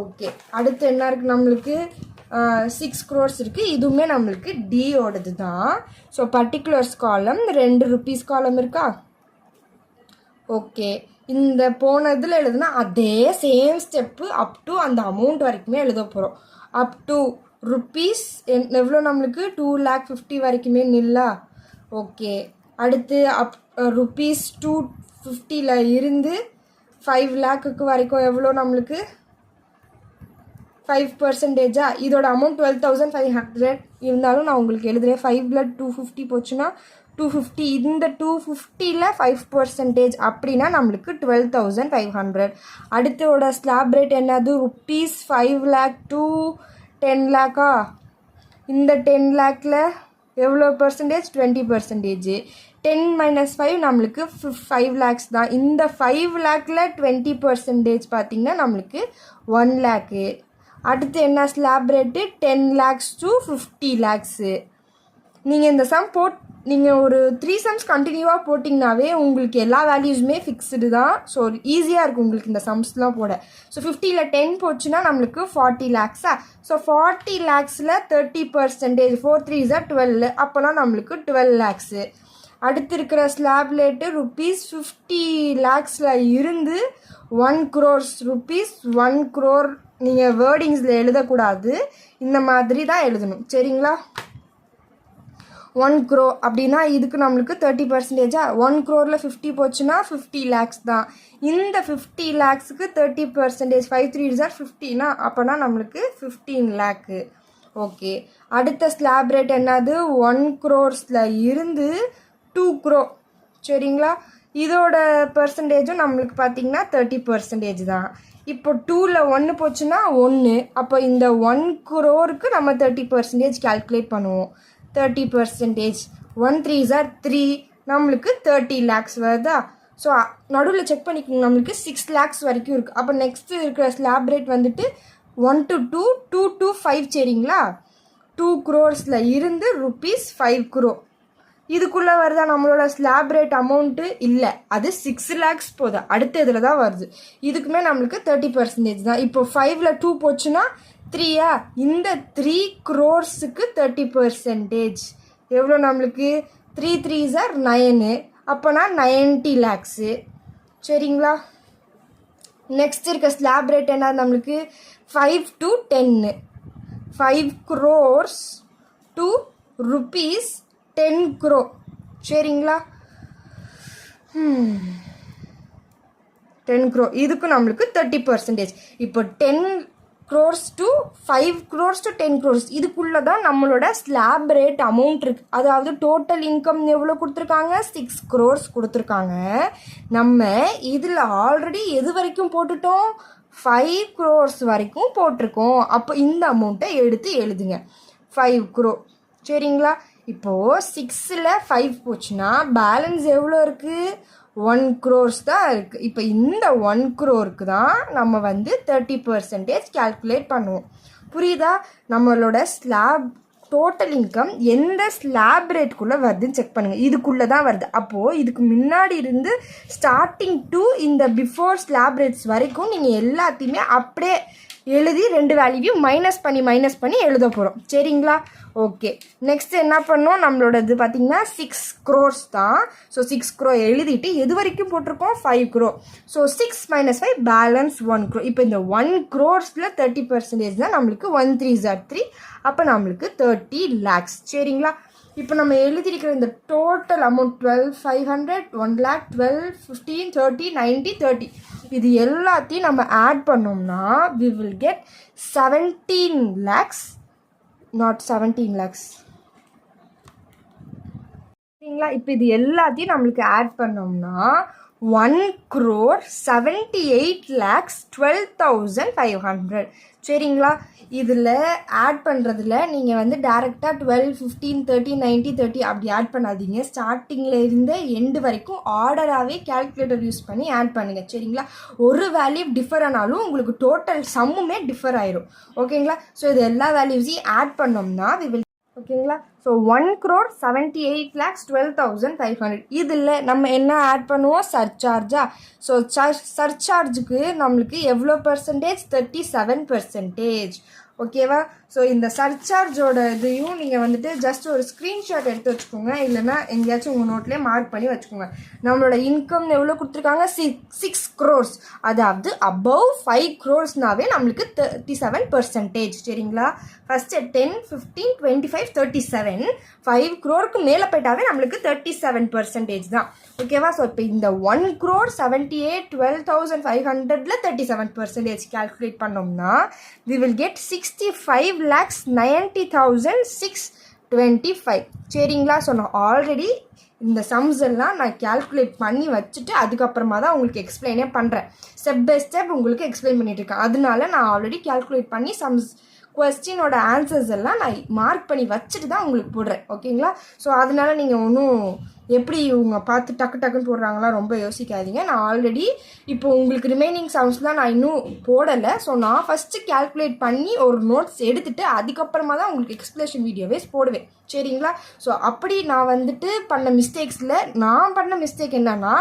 A: ஓகே. அடுத்து என்ன இருக்குது நம்மளுக்கு, 6 crores இருக்குது. இதுவுமே நம்மளுக்கு டியோடது தான். ஸோ பர்டிகுலர்ஸ் காலம் 2 rupees காலம் இருக்கா. ஓகே, இந்த போனதில் எழுதுனா அதே சேம் ஸ்டெப்பு அப் டு அந்த அமௌண்ட் வரைக்குமே எழுத போகிறோம். அப் டு ருப்பீஸ் எவ்வளோ நம்மளுக்கு 2,50,000 வரைக்குமே நில்லா. ஓகே, அடுத்து rupees 250 இருந்து 5 lakhக்கு வரைக்கும் எவ்வளோ நம்மளுக்கு 5%. இதோட அமௌண்ட் 12,500 இருந்தாலும் நான் உங்களுக்கு எழுதுகிறேன். 5ல் 250 போச்சுன்னா 250. இந்த 250ல் 5% அப்படின்னா நம்மளுக்கு 12,500. அடுத்தோட ஸ்லாப் ரேட் என்னது, rupees 5 lakh to 10 lakh. இந்த 10 lakhல எவ்வளோ percentage, 20%. 10 minus 5 நம்மளுக்கு 5 lakhs தான். இந்த 5 lakhல 20% பார்த்திங்கன்னா நம்மளுக்கு 1 lakh. அடுத்து என்ன slab rate, 10 lakhs to 50 lakhs. நீங்கள் இந்த சம் நீங்கள் ஒரு 3 sums கண்டினியூவாக போட்டிங்கனாவே உங்களுக்கு எல்லா வேல்யூஸுமே ஃபிக்ஸ்டு தான். ஸோ ஈஸியாக இருக்கும் உங்களுக்கு இந்த சம்ஸ்லாம் போட. ஸோ 50ல் 10 போச்சுன்னா நம்மளுக்கு 40 lakhs. ஸோ 40 lakhsல 30%, 4 3s 12, அப்போனா நம்மளுக்கு 12 lakhs. அடுத்து இருக்கிற ஸ்லாப் ரேட்டு rupees 50 lakhsல இருந்து 1 crores. rupees 1 crore நீங்கள் வேர்டிங்ஸில் எழுதக்கூடாது, இந்த மாதிரி தான் எழுதணும். சரிங்களா, 1 crore அப்படின்னா இதுக்கு நம்மளுக்கு 30%. 1 crore 50 போச்சுன்னா 50 lakhs தான். இந்த 50 lakhsக்கு 30%, 5 3s 50னா அப்போனா நம்மளுக்கு 15 lakh. ஓகே, அடுத்த ஸ்லாப் ரேட் என்னது 1 crores இருந்து 2 crore. சரிங்களா, இதோட பெர்சன்டேஜும் நம்மளுக்கு பார்த்தீங்கன்னா 30% தான். இப்போ 2ல் 1 போச்சுன்னா 1, அப்போ இந்த 1 crore நம்ம 30% கால்குலேட் பண்ணுவோம். 30%, 1 3s are 3, நம்மளுக்கு 30 lakhs வருதா? ஸோ நடுவில் செக் பண்ணிக்கோங்க, நம்மளுக்கு 6 lakhs வரைக்கும் இருக்குது. அப்போ நெக்ஸ்ட் இருக்கிற ஸ்லாப் ரேட் வந்துட்டு 1 to 2, 2 to 5. சரிங்களா, 2 crores இருந்து ₹5 crore. இதுக்குள்ளே வருதா நம்மளோட ஸ்லாப் ரேட் அமௌண்ட்டு? இல்லை, அது 6 lakhs போகுது, அடுத்த இதில் தான் வருது. இதுக்குமே நம்மளுக்கு 30% தான். இப்போ 5ல் 2 போச்சுன்னா 3யா, இந்த 3 crores-க்கு 30% எவ்வளோ நம்மளுக்கு? 3 3s are 9, அப்போனா 90 lakhs. சரிங்களா, நெக்ஸ்ட் இருக்க ஸ்லாப் ரேட் என்ன நம்மளுக்கு? 5 to 10, 5 crores to ₹10 crore. சரிங்களா, 10 crore இதுக்கு நம்மளுக்கு 30%. இப்போ 10 crores to 5 crores to 10 crores இதுக்குள்ளே தான் நம்மளோட ஸ்லாப் ரேட் அமௌண்ட் இருக்குது. அதாவது டோட்டல் இன்கம் எவ்வளோ கொடுத்துருக்காங்க? 6 crores கொடுத்துருக்காங்க. நம்ம இதில் ஆல்ரெடி எது வரைக்கும் போட்டுட்டோம்? 5 crores வரைக்கும் போட்டிருக்கோம். அப்போ இந்த அமௌண்ட்டை எடுத்து எழுதுங்க, 5 crore. சரிங்களா, இப்போது 6ல் 5 போச்சுன்னா பேலன்ஸ் எவ்வளோ இருக்குது? 1 crores தான் இருக்குது. இப்போ இந்த 1 crore-க்கு தான் நம்ம வந்து 30% கால்குலேட் பண்ணுவோம். புரியுதா? நம்மளோட ஸ்லாப் டோட்டல் இன்கம் எந்த ஸ்லாப் ரேட்குள்ளே வருதுன்னு செக் பண்ணுங்கள். இதுக்குள்ளே தான் வருது. அப்போது இதுக்கு முன்னாடி இருந்து ஸ்டார்டிங் டு இந்த பிஃபோர் ஸ்லாப் ரேட்ஸ் வரைக்கும் நீங்கள் எல்லாத்தையுமே அப்படியே எழுதி 2 வேல்யூவையும் மைனஸ் பண்ணி எழுத போகிறோம். சரிங்களா, ஓகே. நெக்ஸ்ட் என்ன பண்ணோம்? நம்மளோட இது பார்த்தீங்கன்னா 6 crores தான். ஸோ 6 crore எழுதிட்டு எது வரைக்கும் போட்டிருக்கோம்? 5 crore. So 6 - 5 balance 1 crore. இப்போ இந்த 1 crores-ல் 30% தான் நம்மளுக்கு 1 3s are 3, அப்போ நம்மளுக்கு 30 lakhs. சரிங்களா, இப்போ நம்ம எழுதியிருக்கிற இந்த டோட்டல் அமௌண்ட் 12,500, 1 lakh, 12, 15, 30, 90, 30 இது எல்லாத்தையும் நம்ம ஆட் பண்ணோம்னா we will get 17 lakhs, not 17 lakhs. சரிங்களா, இப்போ இது எல்லாத்தையும் நம்மளுக்கு ஆட் பண்ணோம்னா 1 crore 78 lakhs 12,500. சரிங்களா, இதில் ஆட் பண்ணுறதுல நீங்கள் வந்து டேரெக்டாக 12, 15, 30, 90, 30 அப்படி ஆட் பண்ணாதீங்க. ஸ்டார்டிங்கில் இருந்து எண்டு வரைக்கும் ஆர்டராகவே கால்குலேட்டர் யூஸ் பண்ணி ஆட் பண்ணுங்கள். சரிங்களா, ஒரு வேல்யூ டிஃபர் ஆனாலும் உங்களுக்கு டோட்டல் சம்முமே டிஃபர் ஆயிரும். ஓகேங்களா, ஸோ இது எல்லா வேல்யூஸையும் ஆட் பண்ணோம்னா ஓகேங்களா. ஸோ 1 crore 78 lakhs 12,500 இதில் நம்ம என்ன ஆட் பண்ணுவோம்? சர்சார்ஜா. ஸோ சர்சார்ஜுக்கு நம்மளுக்கு எவ்வளோ பெர்சன்டேஜ்? 37%. ஓகேவா, ஸோ இந்த சர்சார்ஜோட இதையும் நீங்கள் வந்துட்டு ஜஸ்ட் ஒரு ஸ்க்ரீன்ஷாட் எடுத்து வச்சுக்கோங்க, இல்லைன்னா எங்கேயாச்சும் உங்கள் நோட்லேயே மார்க் பண்ணி வச்சுக்கோங்க. நம்மளோட இன்கம் எவ்வளோ கொடுத்துருக்காங்க? 6 crores. அதாவது அபவ் 5 crores-நாவே நம்மளுக்கு 37%. சரிங்களா, ஃபஸ்ட்டு 10, 15, 25, 37, 5 crore-க்கு மேலே போயிட்டாவே நம்மளுக்கு 37% தான். ஓகேவா, ஸோ இப்போ இந்த 1 crore 78, 12,500-ல 37% கால்குலேட் பண்ணோம்னா we will get 65 lakhs 90,625. சரிங்களா, ஸோ நான் ஆல்ரெடி இந்த சம்ஸ் எல்லாம் நான் கால்குலேட் பண்ணி வச்சுட்டு அதுக்கப்புறமா தான் உங்களுக்கு எக்ஸ்பிளைனே பண்ணுறேன். ஸ்டெப் பை ஸ்டெப் உங்களுக்கு எக்ஸ்பிளைன் பண்ணிட்டுருக்கேன். அதனால நான் ஆல்ரெடி கால்குலேட் பண்ணி சம்ஸ் கொஸ்டினோட ஆன்சர்ஸ் எல்லாம் நான் மார்க் பண்ணி வச்சுட்டு தான் உங்களுக்கு போடுறேன். ஓகேங்களா, ஸோ அதனால நீங்கள் ஒன்றும் எப்படி இவங்க பார்த்து டக்குன்னு போடுறாங்களா ரொம்ப யோசிக்காதீங்க. நான் ஆல்ரெடி இப்போ உங்களுக்கு ரிமைனிங் சம்ஸ்லாம் நான் இன்னும் போடலை. ஸோ நான் ஃபஸ்ட்டு கால்குலேட் பண்ணி ஒரு நோட்ஸ் எடுத்துகிட்டு அதுக்கப்புறமா தான் உங்களுக்கு எக்ஸ்பிளேஷன் வீடியோவே போடுவேன். சரிங்களா, ஸோ அப்படி நான் வந்துட்டு பண்ண மிஸ்டேக்ஸில் நான் பண்ண மிஸ்டேக் என்னன்னா,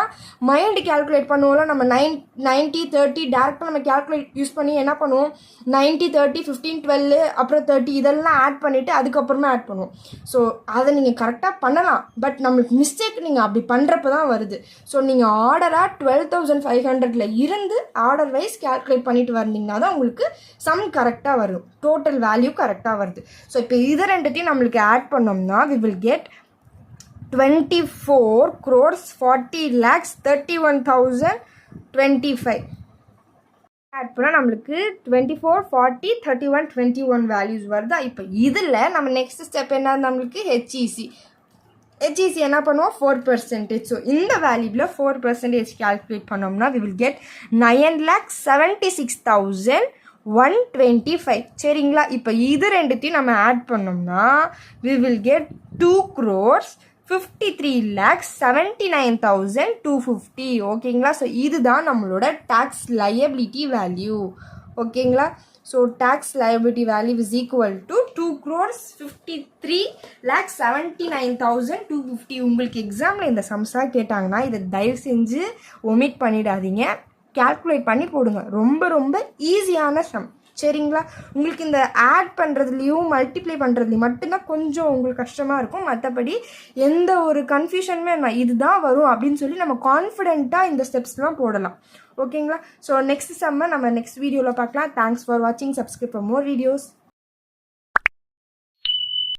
A: மைண்டு கால்குலேட் பண்ணுவோம்ல நம்ம 90, 30 டேரெக்டாக நம்ம கால்குலேட் யூஸ் பண்ணி என்ன பண்ணுவோம்? 90, 30, 15, 12 அப்புறம் 30 இதெல்லாம் ஆட் பண்ணிவிட்டு அதுக்கப்புறமா ஆட் பண்ணுவோம். ஸோ அதை நீங்கள் கரெக்டாக பண்ணலாம், பட் நம்மளுக்கு மிஸ்டேக் நீங்கள் அப்படி பண்ணுறப்ப தான் வருது. ஸோ நீங்கள் ஆர்டராக 12,500-ல இருந்து ஆர்டர் வைஸ் கால்குலேட் பண்ணிட்டு வந்தீங்கன்னா தான் உங்களுக்கு சம் கரெக்டாக வரும், டோட்டல் வேல்யூ கரெக்டாக வருது. ஸோ இப்போ இது ரெண்டுத்தையும் நம்மளுக்கு ஆட் பண்ணோம்னா we will get 24 crores 40 lakhs 31,025. Add பண்ணால் நம்மளுக்கு 24, 40, 31, 21 வேல்யூஸ் வருதா. இப்போ இதில் நம்ம நெக்ஸ்ட் ஸ்டெப் என்ன, நம்மளுக்கு ஹெச்இசி என்ன பண்ணுவோம் 4%. ஸோ இந்த வேல்யூவில் 4% கால்குலேட் பண்ணோம்னா we will get 9,76,125. சரிங்களா. இப்போ இது ரெண்டுத்தையும் நம்ம ஆட் பண்ணோம்னா we will get 2,53,79,250. ஓகேங்களா. ஸோ இதுதான் நம்மளோட டேக்ஸ் லயபிலிட்டி வேல்யூ. ஓகேங்களா. So tax liability value is equal to 2,53,79,250. உங்களுக்கு எக்ஸாமில் இந்த சம்ஸாக கேட்டாங்கன்னா இதை தயவு செஞ்சு ஒமிட் பண்ணிடாதீங்க, கால்குலேட் பண்ணி போடுங்க. ரொம்ப ரொம்ப ஈஸியான சம். சரிங்களா. உங்களுக்கு இந்த ஆட் பண்ணுறதுலையும் மல்டிப்ளை பண்ணுறதுலையும் மட்டும்தான் கொஞ்சம் உங்களுக்கு கஷ்டமாக இருக்கும். மற்றபடி எந்த ஒரு கன்ஃபியூஷனுமே இதுதான் வரும் அப்படின்னு சொல்லி நம்ம கான்ஃபிடென்ட்டாக இந்த ஸ்டெப்ஸ்லாம் போடலாம். ஓகேங்களா. ஸோ நெக்ஸ்ட் சம்மை நம்ம நெக்ஸ்ட் வீடியோவில் பார்க்கலாம். தேங்க்ஸ் ஃபார் வாட்சிங். Subscribe for more videos.